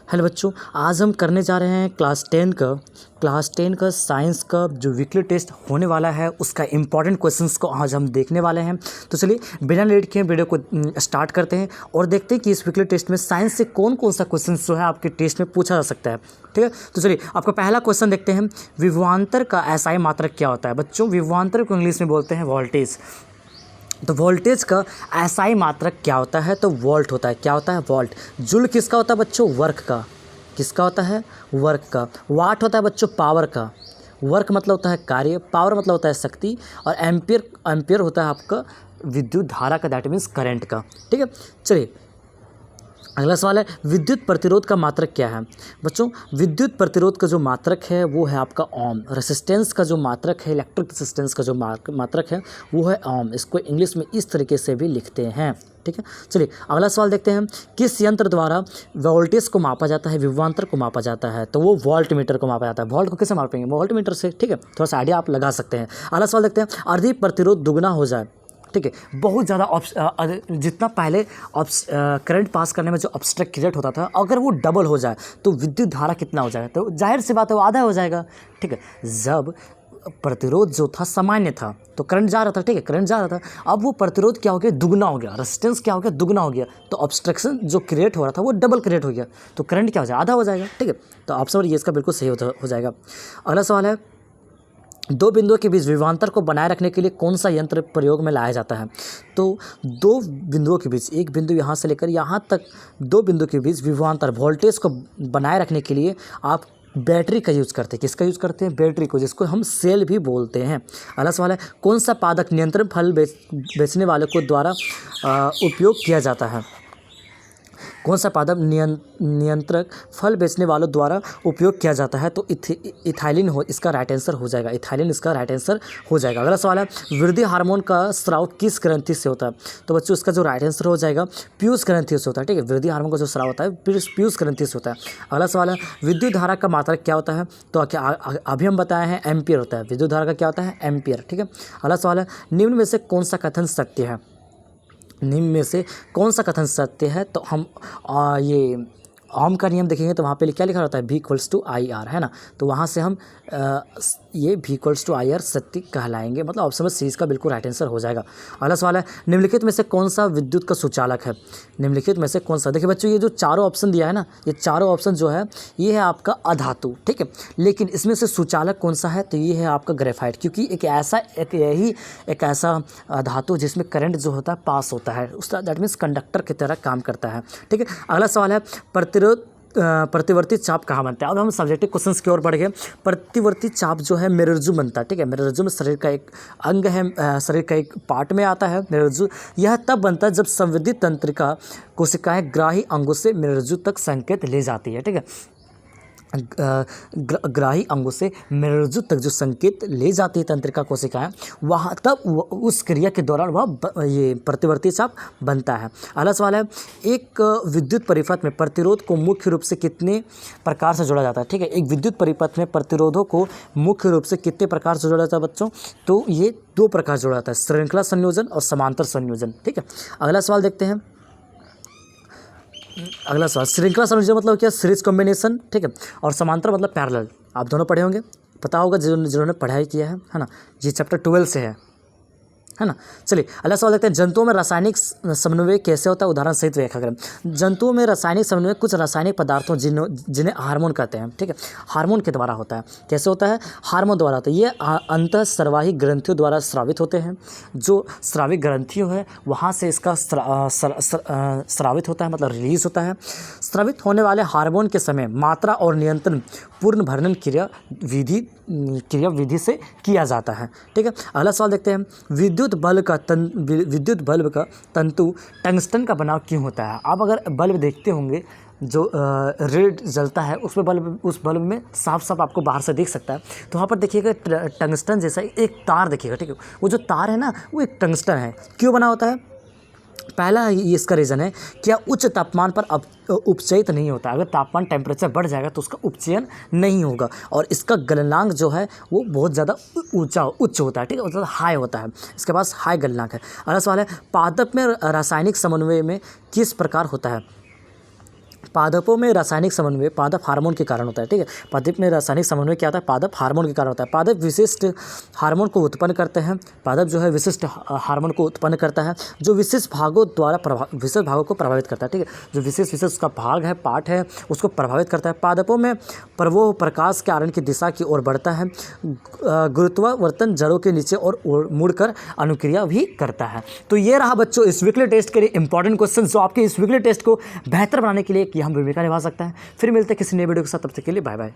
Hello बच्चों, आज हम करने जा रहे हैं क्लास 10 का साइंस का जो वीकली टेस्ट होने वाला है उसका इम्पॉर्टेंट क्वेश्चंस को आज हम देखने वाले हैं। तो चलिए बिना लेट किए वीडियो को स्टार्ट करते हैं और देखते हैं कि इस वीकली टेस्ट में साइंस से कौन कौन सा क्वेश्चन जो है आपके टेस्ट में पूछा जा सकता है। ठीक है, तो चलिए आपका पहला क्वेश्चन देखते हैं। विभवांतर का एसआई मात्रक क्या होता है? बच्चों, विभवांतर को इंग्लिश में बोलते हैं वोल्टेज। तो वोल्टेज का एसआई मात्रक क्या होता है? तो वोल्ट होता है। क्या होता है? वोल्ट। जूल किसका होता है बच्चों? वर्क का। किसका होता है? वर्क का। वाट होता है बच्चों पावर का। वर्क मतलब होता है कार्य, पावर मतलब होता है शक्ति, और एम्पियर होता है आपका विद्युत धारा का, दैट मीन्स करंट का। ठीक है, चलिए अगला सवाल है, विद्युत प्रतिरोध का मात्रक क्या है? बच्चों, विद्युत प्रतिरोध का जो मात्रक है वो है आपका ओम। रेसिस्टेंस का जो मात्रक है, इलेक्ट्रिक रेसिस्टेंस का जो मात्रक है वो है ओम। इसको इंग्लिश में इस तरीके से भी लिखते हैं। ठीक है, चलिए अगला सवाल देखते हैं। किस यंत्र द्वारा वोल्टेज को मापा जाता है, विभवांतर को मापा जाता है? तो वो वोल्ट मीटर को मापा जाता है। वोल्ट को कैसे मापेंगे? वोल्ट मीटर से। ठीक है, थोड़ा सा आइडिया आप लगा सकते हैं। अगला सवाल देखते हैं। यदि प्रतिरोध दुगना हो जाए, ठीक है, बहुत ज़्यादा जितना पहले करंट पास करने में जो ऑब्स्ट्रक्ट क्रिएट होता था, अगर वो डबल हो जाए तो विद्युत धारा कितना हो जाएगा? तो जाहिर सी बात है वो आधा हो जाएगा। ठीक है, जब प्रतिरोध जो था सामान्य था तो करंट जा रहा था। ठीक है, करंट जा रहा था। अब वो प्रतिरोध क्या हो गया? दुगना हो गया। रेजिस्टेंस क्या हो गया? दुगना हो गया। तो ऑब्स्ट्रक्शन जो क्रिएट हो रहा था वो डबल क्रिएट हो गया। तो करंट क्या हो जाएगा? आधा हो जाएगा। ठीक है, तो ऑप्शन ये इसका बिल्कुल सही हो जाएगा। अगला सवाल है, दो बिंदुओं के बीच विभवांतर को बनाए रखने के लिए कौन सा यंत्र प्रयोग में लाया जाता है? तो दो बिंदुओं के बीच, एक बिंदु यहाँ से लेकर यहाँ तक, दो बिंदु के बीच विभवांतर वोल्टेज को बनाए रखने के लिए आप बैटरी का यूज़ करते हैं। किसका यूज़ करते हैं? बैटरी को, जिसको हम सेल भी बोलते हैं। अगला सवाल है, कौन सा पादक नियंत्रण फल बेचने वाले को द्वारा उपयोग किया जाता है? कौन सा पादप नियंत्रक फल बेचने वालों द्वारा उपयोग किया जाता है? तो इथाइलिन हो इसका राइट आंसर हो जाएगा। इथाइलिन इसका राइट आंसर हो जाएगा। अगला सवाल है, वृद्धि हार्मोन का स्राव किस ग्रंथि से होता है? तो बच्चों इसका जो राइट आंसर हो जाएगा पीयूष ग्रंथि से होता है। ठीक है, वृद्धि हार्मोन का जो स्राव होता है पीयूष ग्रंथि से होता है। अगला सवाल है, विद्युत धारा का मात्रक क्या होता है? तो क्या अभी हम बताए हैं एम्पियर होता है। विद्युत धारा का क्या होता है? एम्पियर। ठीक है, अगला सवाल है, निम्न में से कौन सा कथन सत्य है? निम्न में से कौन सा कथन सत्य है? तो हम ये ओम का नियम देखेंगे तो वहाँ पे क्या लिखा रहता है? V=IR, है ना। तो वहाँ से हम ये V=IR सत्य कहलाएंगे। मतलब ऑप्शन सी इसका बिल्कुल राइट आंसर हो जाएगा। अगला सवाल है, निम्नलिखित में से कौन सा विद्युत का सुचालक है? निम्नलिखित में से कौन सा? देखिए बच्चों, ये जो चारों ऑप्शन दिया है ना, ये चारों ऑप्शन जो है ये है आपका अधातु। ठीक है, लेकिन इसमें से सुचालक कौन सा है? तो ये है आपका ग्रेफाइट, क्योंकि एक ऐसा धातु जिसमें करंट जो होता है पास होता है, उसका दैट मीन्स कंडक्टर की तरह काम करता है। ठीक है, अगला सवाल है, प्रतिवर्ती चाप कहाँ बनता है? अब हम सब्जेक्टिव क्वेश्चंस की ओर बढ़ गए। प्रतिवर्ती चाप जो है मेरुरज्जु बनता है। ठीक है, मेरुरज्जु में शरीर का एक अंग है, शरीर का एक पार्ट में आता है मेरुरज्जु। यह तब बनता है जब संवेदी तंत्रिका कोशिकाएं ग्राही अंगों से मेरुरज्जु तक संकेत ले जाती है। ठीक है, ग्राही अंगों से मेरुरज्जु तक जो संकेत ले जाती है तंत्रिका कोशिकाएं, वहाँ तब उस क्रिया के दौरान वह ये प्रतिवर्ती चाप बनता है। अगला सवाल है, एक विद्युत परिपथ में प्रतिरोध को मुख्य रूप से कितने प्रकार से जोड़ा जाता है? ठीक है, एक विद्युत परिपथ में प्रतिरोधों को मुख्य रूप से कितने प्रकार से जोड़ा जाता है बच्चों? तो ये दो प्रकार जोड़ा जाता है, श्रृंखला संयोजन और समांतर संयोजन। ठीक है, अगला सवाल देखते हैं। अगला सवाल, श्रृंखला संयोजन मतलब क्या? Series combination. ठीक है, और समांतर मतलब पैरेलल। आप दोनों पढ़े होंगे, पता होगा जिन्होंने पढ़ाई किया है ना। ये चैप्टर 12 से है ना। चलिए अगला सवाल देखते हैं, जंतुओं में रासायनिक समन्वय कैसे होता है? उदाहरण सहित व्याख्या करें। जंतुओं में रासायनिक समन्वय कुछ रासायनिक पदार्थों जिन्हें हार्मोन कहते हैं, ठीक है, हार्मोन के द्वारा होता है। कैसे होता है? हार्मोन द्वारा होता है। ये अंतःस्रावी ग्रंथियों द्वारा स्रावित होते हैं। जो स्रावित ग्रंथियों है वहाँ से इसका स्रावित होता है, मतलब रिलीज होता है। स्रावित होने वाले हार्मोन के समय मात्रा और नियंत्रण पूर्ण भरणन क्रिया विधि से किया जाता है। ठीक है, अगला सवाल देखते हैं, विद्युत बल्ब का तंतु टंगस्टन का बनाव क्यों होता है? आप अगर बल्ब देखते होंगे जो रेड जलता है उस बल्ब में साफ आपको बाहर से दिख सकता है। तो वहाँ पर देखिएगा टंगस्टन जैसा एक तार देखिएगा। ठीक है, वो जो तार है ना वो एक टंगस्टन है। क्यों बना होता है? पहला ये इसका रीज़न है क्या उच्च तापमान पर अब उपचयित नहीं होता। अगर तापमान टेम्परेचर बढ़ जाएगा तो उसका उपचयन नहीं होगा, और इसका गलनांक जो है वो बहुत ज़्यादा उच्च होता है। ठीक है, मतलब हाई होता है, इसके पास हाई गलनांक है। अगला सवाल है, पादप में रासायनिक समन्वय में किस प्रकार होता है? पादपों में रासायनिक समन्वय पादप हार्मोन के कारण होता है। ठीक है, पादप में रासायनिक समन्वय क्या होता है? पादप हार्मोन के कारण होता है। पादप विशिष्ट हार्मोन को उत्पन्न करते हैं। पादप जो है विशिष्ट हार्मोन को उत्पन्न करता है जो विशेष भागों को प्रभावित करता है। ठीक है, जो विशेष उसका भाग है, पार्ट है, उसको प्रभावित करता है। पादपों में प्रवाह प्रकाश के आरण की दिशा की ओर बढ़ता है। गुरुत्वावर्तन जड़ों के नीचे और मुड़कर अनुक्रिया भी करता है। तो ये रहा बच्चों इस वीकली टेस्ट के लिए इंपॉर्टेंट क्वेश्चन जो आपके इस वीकली टेस्ट को बेहतर बनाने के लिए कि हम भूमिका निभा सकता है। फिर मिलते हैं किसी नए वीडियो के साथ, तब तक के लिए बाय बाय।